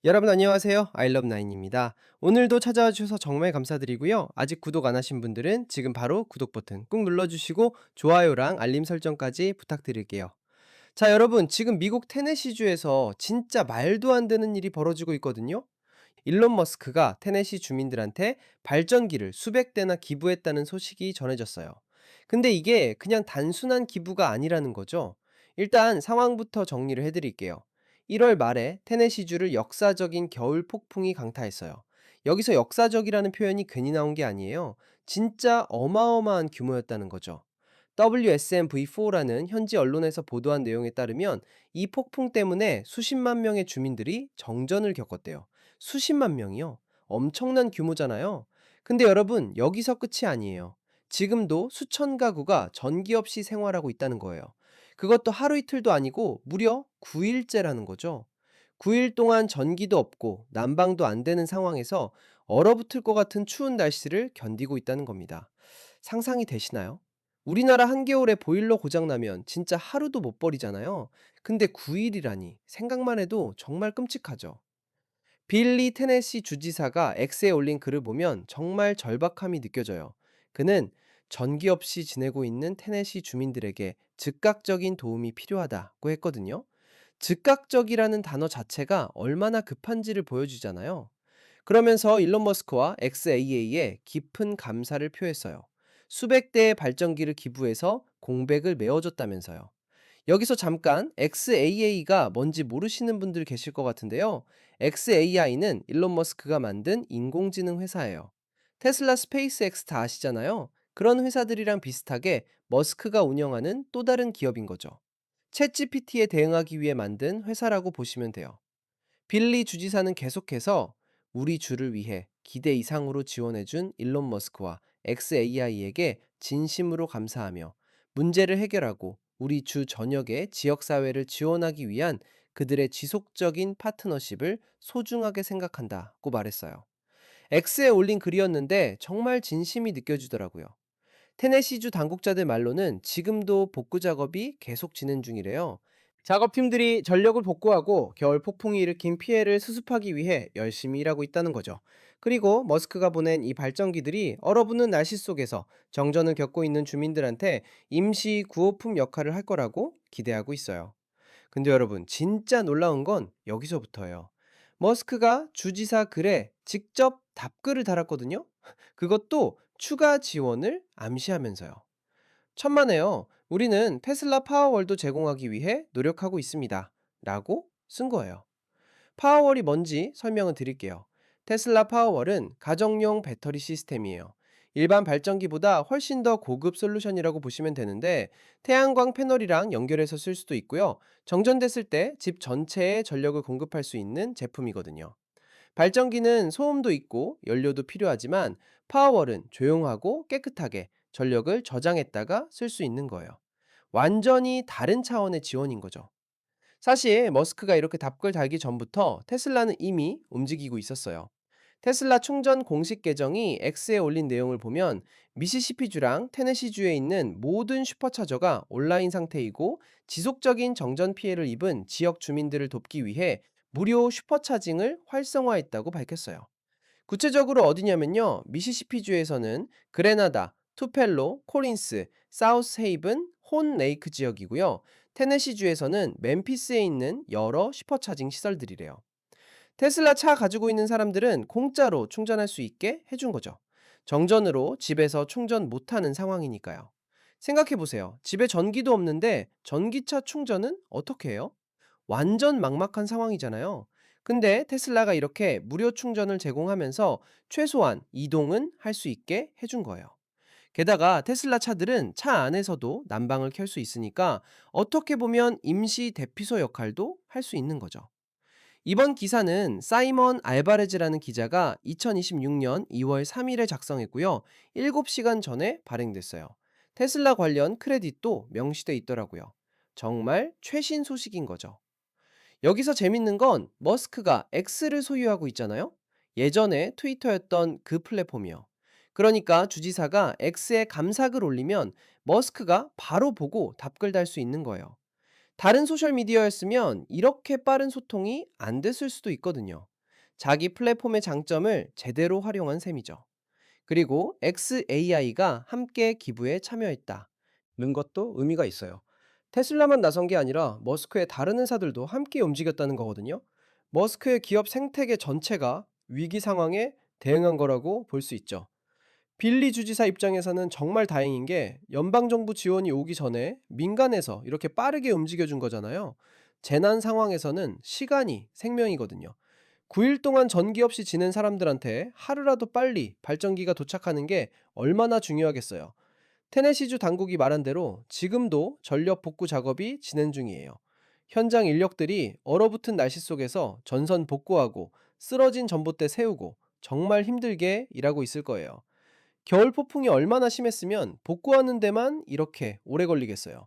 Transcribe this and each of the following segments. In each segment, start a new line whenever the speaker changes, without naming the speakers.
여러분 안녕하세요. 아이러브나인입니다. 오늘도 찾아와 주셔서 정말 감사드리고요. 아직 구독 안 하신 분들은 지금 바로 구독 버튼 꾹 눌러주시고 좋아요랑 알림 설정까지 부탁드릴게요. 자, 여러분 지금 미국 테네시주에서 진짜 말도 안 되는 일이 벌어지고 있거든요. 일론 머스크가 테네시 주민들한테 발전기를 수백 대나 기부했다는 소식이 전해졌어요. 근데 이게 그냥 단순한 기부가 아니라는 거죠. 일단 상황부터 정리를 해드릴게요. 1월 말에 테네시주를 역사적인 겨울 폭풍이 강타했어요. 여기서 역사적이라는 표현이 괜히 나온 게 아니에요. 진짜 어마어마한 규모였다는 거죠. WSMV4라는 현지 언론에서 보도한 내용에 따르면 이 폭풍 때문에 수십만 명의 주민들이 정전을 겪었대요. 수십만 명이요? 엄청난 규모잖아요. 근데 여러분, 여기서 끝이 아니에요. 지금도 수천 가구가 전기 없이 생활하고 있다는 거예요. 그것도 하루 이틀도 아니고 무려 9일째라는 거죠. 9일 동안 전기도 없고 난방도 안 되는 상황에서 얼어붙을 것 같은 추운 날씨를 견디고 있다는 겁니다. 상상이 되시나요? 우리나라 한겨울에 보일러 고장나면 진짜 하루도 못 버리잖아요. 근데 9일이라니 생각만 해도 정말 끔찍하죠. 빌리 테네시 주지사가 X에 올린 글을 보면 정말 절박함이 느껴져요. 그는 전기 없이 지내고 있는 테네시 주민들에게 즉각적인 도움이 필요하다고 했거든요. 즉각적이라는 단어 자체가 얼마나 급한지를 보여주잖아요. 그러면서 일론 머스크와 XAA에 깊은 감사를 표했어요. 수백 대의 발전기를 기부해서 공백을 메워줬다면서요. 여기서 잠깐 XAA가 뭔지 모르시는 분들 계실 것 같은데요. XAI는 일론 머스크가 만든 인공지능 회사예요. 테슬라 스페이스X 다 아시잖아요. 그런 회사들이랑 비슷하게 머스크가 운영하는 또 다른 기업인 거죠. 챗GPT에 대응하기 위해 만든 회사라고 보시면 돼요. 빌리 주지사는 계속해서 우리 주를 위해 기대 이상으로 지원해준 일론 머스크와 XAI에게 진심으로 감사하며 문제를 해결하고 우리 주 전역의 지역사회를 지원하기 위한 그들의 지속적인 파트너십을 소중하게 생각한다고 말했어요. X에 올린 글이었는데 정말 진심이 느껴지더라고요. 테네시주 당국자들 말로는 지금도 복구 작업이 계속 진행 중이래요. 작업팀들이 전력을 복구하고 겨울 폭풍이 일으킨 피해를 수습하기 위해 열심히 일하고 있다는 거죠. 그리고 머스크가 보낸 이 발전기들이 얼어붙는 날씨 속에서 정전을 겪고 있는 주민들한테 임시 구호품 역할을 할 거라고 기대하고 있어요. 근데 여러분, 진짜 놀라운 건 여기서부터예요. 머스크가 주지사 글에 직접 답글을 달았거든요. 그것도 추가 지원을 암시하면서요. 천만에요. 우리는 테슬라 파워월도 제공하기 위해 노력하고 있습니다. 라고 쓴 거예요. 파워월이 뭔지 설명을 드릴게요. 테슬라 파워월은 가정용 배터리 시스템이에요. 일반 발전기보다 훨씬 더 고급 솔루션이라고 보시면 되는데, 태양광 패널이랑 연결해서 쓸 수도 있고요. 정전됐을 때 집 전체에 전력을 공급할 수 있는 제품이거든요. 발전기는 소음도 있고 연료도 필요하지만, 파워월은 조용하고 깨끗하게 전력을 저장했다가 쓸 수 있는 거예요. 완전히 다른 차원의 지원인 거죠. 사실 머스크가 이렇게 답글 달기 전부터 테슬라는 이미 움직이고 있었어요. 테슬라 충전 공식 계정이 X에 올린 내용을 보면 미시시피주랑 테네시주에 있는 모든 슈퍼차저가 온라인 상태이고, 지속적인 정전 피해를 입은 지역 주민들을 돕기 위해 무료 슈퍼차징을 활성화했다고 밝혔어요. 구체적으로 어디냐면요. 미시시피주에서는 그레나다, 투펠로, 코린스, 사우스 헤이븐, 혼 레이크 지역이고요. 테네시주에서는 멤피스에 있는 여러 슈퍼차징 시설들이래요. 테슬라 차 가지고 있는 사람들은 공짜로 충전할 수 있게 해준 거죠. 정전으로 집에서 충전 못하는 상황이니까요. 생각해보세요. 집에 전기도 없는데 전기차 충전은 어떻게 해요? 완전 막막한 상황이잖아요. 근데 테슬라가 이렇게 무료 충전을 제공하면서 최소한 이동은 할 수 있게 해준 거예요. 게다가 테슬라 차들은 차 안에서도 난방을 켤 수 있으니까 어떻게 보면 임시 대피소 역할도 할 수 있는 거죠. 이번 기사는 사이먼 알바레즈라는 기자가 2026년 2월 3일에 작성했고요. 7시간 전에 발행됐어요. 테슬라 관련 크레딧도 명시돼 있더라고요. 정말 최신 소식인 거죠. 여기서 재밌는 건 머스크가 X를 소유하고 있잖아요. 예전에 트위터였던 그 플랫폼이요. 그러니까 주지사가 X에 감사글 올리면 머스크가 바로 보고 답글 달 수 있는 거예요. 다른 소셜미디어였으면 이렇게 빠른 소통이 안 됐을 수도 있거든요. 자기 플랫폼의 장점을 제대로 활용한 셈이죠. 그리고 XAI가 함께 기부에 참여했다 는 것도 의미가 있어요. 테슬라만 나선 게 아니라 머스크의 다른 회사들도 함께 움직였다는 거거든요. 머스크의 기업 생태계 전체가 위기 상황에 대응한 거라고 볼 수 있죠. 빌리 주지사 입장에서는 정말 다행인 게 연방정부 지원이 오기 전에 민간에서 이렇게 빠르게 움직여준 거잖아요. 재난 상황에서는 시간이 생명이거든요. 9일 동안 전기 없이 지낸 사람들한테 하루라도 빨리 발전기가 도착하는 게 얼마나 중요하겠어요. 테네시주 당국이 말한 대로 지금도 전력 복구 작업이 진행 중이에요. 현장 인력들이 얼어붙은 날씨 속에서 전선 복구하고 쓰러진 전봇대 세우고 정말 힘들게 일하고 있을 거예요. 겨울 폭풍이 얼마나 심했으면 복구하는 데만 이렇게 오래 걸리겠어요.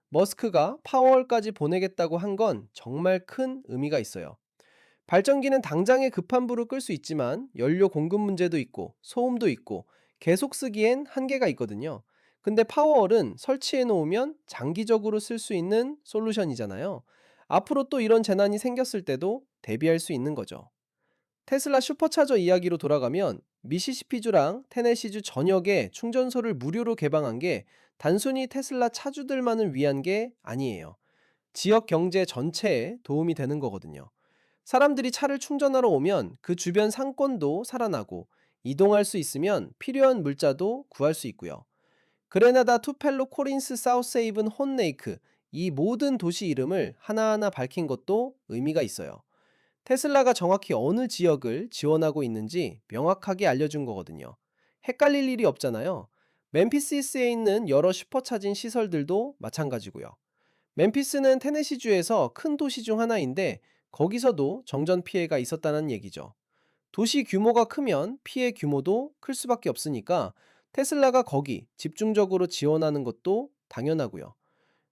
머스크가 파워월까지 보내겠다고 한 건 정말 큰 의미가 있어요. 발전기는 당장에 급한 불을 끌 수 있지만 연료 공급 문제도 있고 소음도 있고 계속 쓰기엔 한계가 있거든요. 근데 파워월은 설치해 놓으면 장기적으로 쓸 수 있는 솔루션이잖아요. 앞으로 또 이런 재난이 생겼을 때도 대비할 수 있는 거죠. 테슬라 슈퍼차저 이야기로 돌아가면 미시시피주랑 테네시주 전역에 충전소를 무료로 개방한 게 단순히 테슬라 차주들만을 위한 게 아니에요. 지역 경제 전체에 도움이 되는 거거든요. 사람들이 차를 충전하러 오면 그 주변 상권도 살아나고 이동할 수 있으면 필요한 물자도 구할 수 있고요. 그레나다 투펠로 코린스 사우스헤이븐 혼레이크 이 모든 도시 이름을 하나하나 밝힌 것도 의미가 있어요. 테슬라가 정확히 어느 지역을 지원하고 있는지 명확하게 알려준 거거든요. 헷갈릴 일이 없잖아요. 멤피스에 있는 여러 슈퍼차진 시설들도 마찬가지고요. 멤피스는 테네시주에서 큰 도시 중 하나인데 거기서도 정전 피해가 있었다는 얘기죠. 도시 규모가 크면 피해 규모도 클 수밖에 없으니까 테슬라가 거기 집중적으로 지원하는 것도 당연하고요.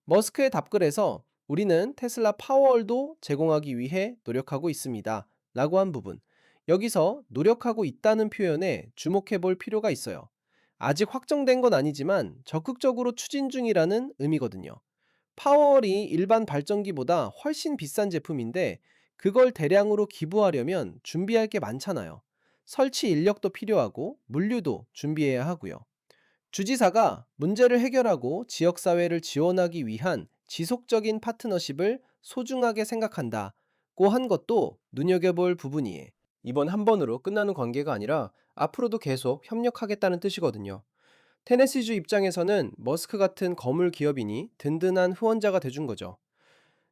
머스크의 답글에서 우리는 테슬라 파워월도 제공하기 위해 노력하고 있습니다. 라고 한 부분. 여기서 노력하고 있다는 표현에 주목해 볼 필요가 있어요. 아직 확정된 건 아니지만 적극적으로 추진 중이라는 의미거든요. 파워월이 일반 발전기보다 훨씬 비싼 제품인데 그걸 대량으로 기부하려면 준비할 게 많잖아요. 설치 인력도 필요하고 물류도 준비해야 하고요. 주지사가 문제를 해결하고 지역사회를 지원하기 위한 지속적인 파트너십을 소중하게 생각한다고 한 것도 눈여겨볼 부분이에요. 이번 한 번으로 끝나는 관계가 아니라 앞으로도 계속 협력하겠다는 뜻이거든요. 테네시주 입장에서는 머스크 같은 거물 기업인이 든든한 후원자가 돼준 거죠.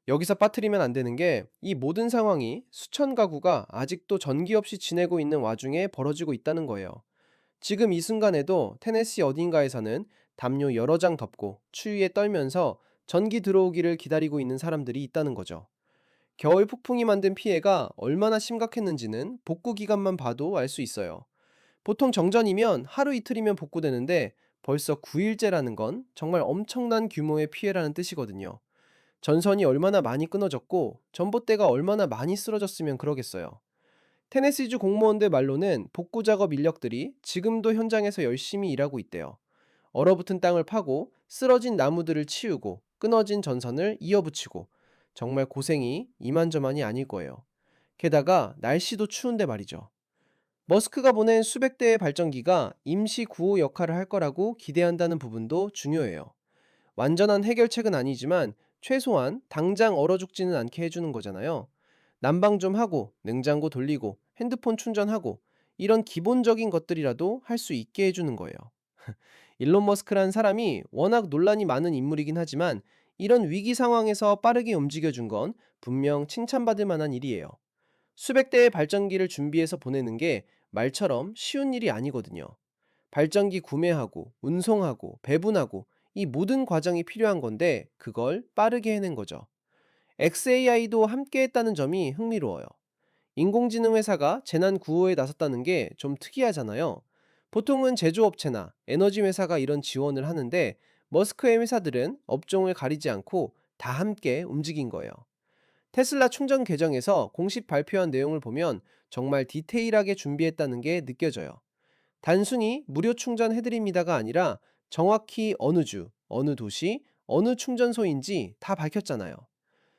여기서 빠뜨리면 안 되는 게 이 모든 상황이 수천 가구가 아직도 전기 없이 지내고 있는 와중에 벌어지고 있다는 거예요. 지금 이 순간에도 테네시 어딘가에서는 담요 여러 장 덮고 추위에 떨면서 전기 들어오기를 기다리고 있는 사람들이 있다는 거죠. 겨울 폭풍이 만든 피해가 얼마나 심각했는지는 복구 기간만 봐도 알 수 있어요. 보통 정전이면 하루 이틀이면 복구되는데 벌써 9일째라는 건 정말 엄청난 규모의 피해라는 뜻이거든요. 전선이 얼마나 많이 끊어졌고 전봇대가 얼마나 많이 쓰러졌으면 그러겠어요. 테네시주 공무원들 말로는 복구 작업 인력들이 지금도 현장에서 열심히 일하고 있대요. 얼어붙은 땅을 파고 쓰러진 나무들을 치우고 끊어진 전선을 이어붙이고 정말 고생이 이만저만이 아닐 거예요. 게다가 날씨도 추운데 말이죠. 머스크가 보낸 수백 대의 발전기가 임시 구호 역할을 할 거라고 기대한다는 부분도 중요해요. 완전한 해결책은 아니지만 최소한 당장 얼어 죽지는 않게 해주는 거잖아요. 난방 좀 하고 냉장고 돌리고 핸드폰 충전하고 이런 기본적인 것들이라도 할 수 있게 해주는 거예요. 일론 머스크란 사람이 워낙 논란이 많은 인물이긴 하지만 이런 위기 상황에서 빠르게 움직여준 건 분명 칭찬받을 만한 일이에요. 수백 대의 발전기를 준비해서 보내는 게 말처럼 쉬운 일이 아니거든요. 발전기 구매하고 운송하고 배분하고 이 모든 과정이 필요한 건데 그걸 빠르게 해낸 거죠. XAI도 함께 했다는 점이 흥미로워요. 인공지능 회사가 재난 구호에 나섰다는 게 좀 특이하잖아요. 보통은 제조업체나 에너지 회사가 이런 지원을 하는데 머스크의 회사들은 업종을 가리지 않고 다 함께 움직인 거예요. 테슬라 충전 계정에서 공식 발표한 내용을 보면 정말 디테일하게 준비했다는 게 느껴져요. 단순히 무료 충전해드립니다가 아니라 정확히 어느 주, 어느 도시, 어느 충전소인지 다 밝혔잖아요.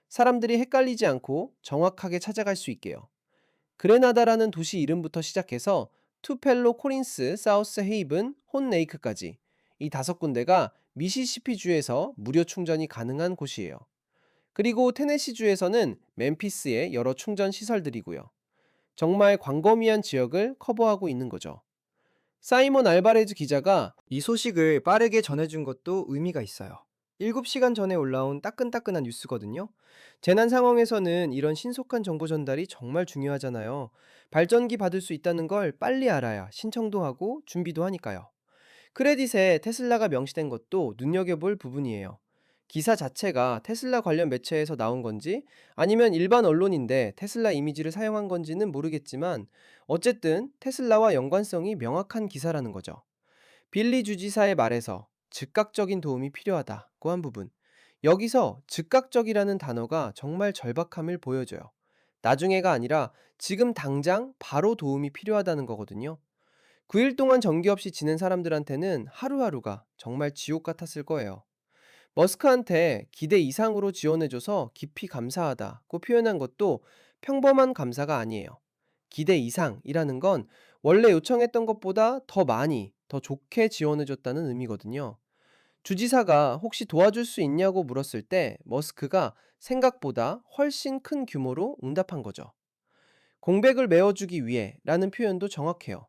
사람들이 헷갈리지 않고 정확하게 찾아갈 수 있게요. 그레나다라는 도시 이름부터 시작해서 투펠로 코린스, 사우스 헤이븐, 혼레이크까지 이 5군데가 미시시피주에서 무료 충전이 가능한 곳이에요. 그리고 테네시주에서는 멤피스에 여러 충전 시설들이고요. 정말 광범위한 지역을 커버하고 있는 거죠. 사이먼 알바레즈 기자가
이 소식을 빠르게 전해준 것도 의미가 있어요. 7시간 전에 올라온 따끈따끈한 뉴스거든요.
재난 상황에서는 이런 신속한 정보 전달이 정말 중요하잖아요. 발전기 받을 수 있다는 걸 빨리 알아야 신청도 하고 준비도 하니까요. 크레딧에 테슬라가 명시된 것도 눈여겨볼 부분이에요. 기사 자체가 테슬라 관련 매체에서 나온 건지 아니면 일반 언론인데 테슬라 이미지를 사용한 건지는 모르겠지만 어쨌든 테슬라와 연관성이 명확한 기사라는 거죠. 빌리 주지사의 말에서 즉각적인 도움이 필요하다고 한 부분. 여기서 즉각적이라는 단어가 정말 절박함을 보여줘요. 나중에가 아니라 지금 당장 바로 도움이 필요하다는 거거든요. 9일 동안 전기 없이 지낸 사람들한테는 하루하루가 정말 지옥 같았을 거예요. 머스크한테 기대 이상으로 지원해줘서 깊이 감사하다고 표현한 것도 평범한 감사가 아니에요. 기대 이상이라는 건 원래 요청했던 것보다 더 많이, 더 좋게 지원해줬다는 의미거든요. 주지사가 혹시 도와줄 수 있냐고 물었을 때 머스크가 생각보다 훨씬 큰 규모로 응답한 거죠. 공백을 메워주기 위해 라는 표현도 정확해요.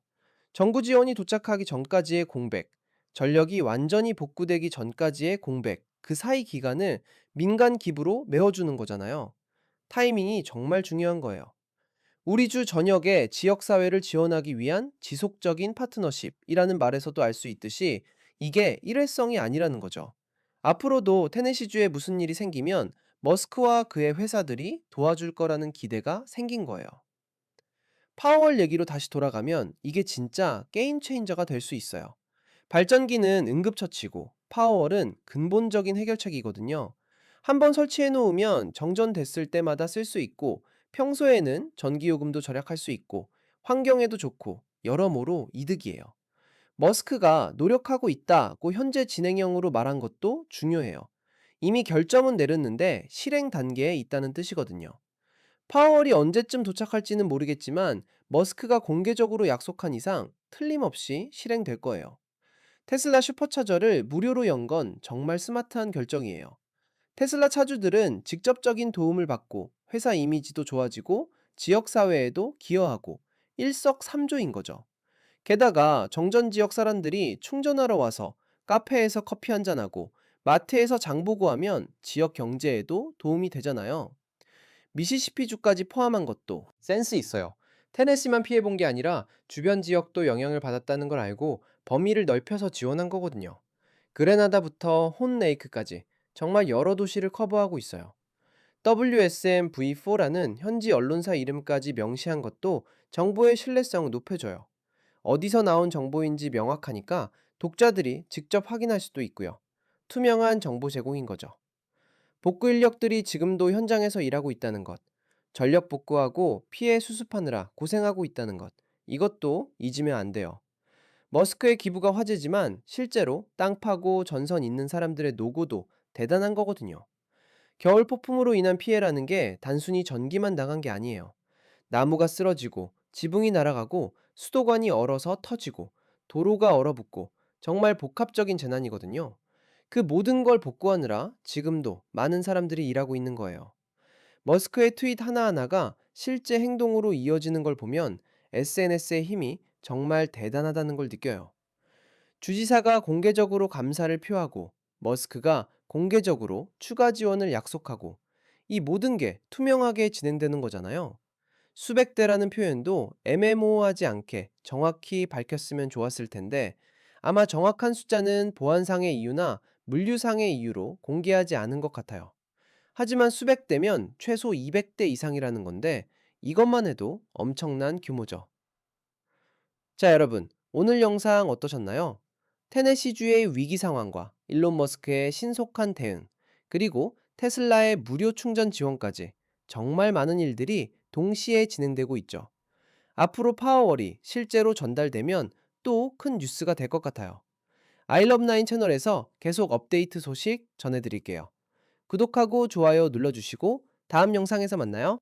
정부 지원이 도착하기 전까지의 공백, 전력이 완전히 복구되기 전까지의 공백, 그 사이 기간을 민간 기부로 메워주는 거잖아요. 타이밍이 정말 중요한 거예요. 우리 주 전역에 지역사회를 지원하기 위한 지속적인 파트너십이라는 말에서도 알 수 있듯이 이게 일회성이 아니라는 거죠. 앞으로도 테네시주에 무슨 일이 생기면 머스크와 그의 회사들이 도와줄 거라는 기대가 생긴 거예요. 파워월 얘기로 다시 돌아가면 이게 진짜 게임 체인저가 될 수 있어요. 발전기는 응급처치고 파워월은 근본적인 해결책이거든요. 한번 설치해 놓으면 정전됐을 때마다 쓸 수 있고 평소에는 전기요금도 절약할 수 있고 환경에도 좋고 여러모로 이득이에요. 머스크가 노력하고 있다고 현재 진행형으로 말한 것도 중요해요. 이미 결정은 내렸는데 실행 단계에 있다는 뜻이거든요. 파월이 언제쯤 도착할지는 모르겠지만 머스크가 공개적으로 약속한 이상 틀림없이 실행될 거예요. 테슬라 슈퍼차저를 무료로 연 건 정말 스마트한 결정이에요. 테슬라 차주들은 직접적인 도움을 받고 회사 이미지도 좋아지고 지역사회에도 기여하고 일석삼조인 거죠. 게다가 정전 지역 사람들이 충전하러 와서 카페에서 커피 한잔하고 마트에서 장 보고 하면 지역 경제에도 도움이 되잖아요. 미시시피주까지 포함한 것도 센스 있어요. 테네시만 피해본 게 아니라 주변 지역도 영향을 받았다는 걸 알고 범위를 넓혀서 지원한 거거든요. 그레나다부터 혼레이크까지 정말 여러 도시를 커버하고 있어요. WSM-V4라는 현지 언론사 이름까지 명시한 것도 정보의 신뢰성을 높여줘요. 어디서 나온 정보인지 명확하니까 독자들이 직접 확인할 수도 있고요. 투명한 정보 제공인 거죠. 복구 인력들이 지금도 현장에서 일하고 있다는 것, 전력 복구하고 피해 수습하느라 고생하고 있다는 것, 이것도 잊으면 안 돼요. 머스크의 기부가 화제지만 실제로 땅 파고 전선 잇는 사람들의 노고도 대단한 거거든요. 겨울 폭풍으로 인한 피해라는 게 단순히 전기만 나간 게 아니에요. 나무가 쓰러지고 지붕이 날아가고 수도관이 얼어서 터지고 도로가 얼어붙고 정말 복합적인 재난이거든요. 그 모든 걸 복구하느라 지금도 많은 사람들이 일하고 있는 거예요. 머스크의 트윗 하나하나가 실제 행동으로 이어지는 걸 보면 SNS의 힘이 정말 대단하다는 걸 느껴요. 주지사가 공개적으로 감사를 표하고 머스크가 공개적으로 추가 지원을 약속하고 이 모든 게 투명하게 진행되는 거잖아요. 수백 대라는 표현도 애매모호하지 않게 정확히 밝혔으면 좋았을 텐데 아마 정확한 숫자는 보안상의 이유나 물류상의 이유로 공개하지 않은 것 같아요. 하지만 수백 대면 최소 200대 이상이라는 건데 이것만 해도 엄청난 규모죠. 자, 여러분. 오늘 영상 어떠셨나요? 테네시주의 위기 상황과 일론 머스크의 신속한 대응, 그리고 테슬라의 무료 충전 지원까지 정말 많은 일들이 동시에 진행되고 있죠. 앞으로 파워월이 실제로 전달되면 또 큰 뉴스가 될 것 같아요. 아이러브나인 채널에서 계속 업데이트 소식 전해드릴게요. 구독하고 좋아요 눌러주시고 다음 영상에서 만나요.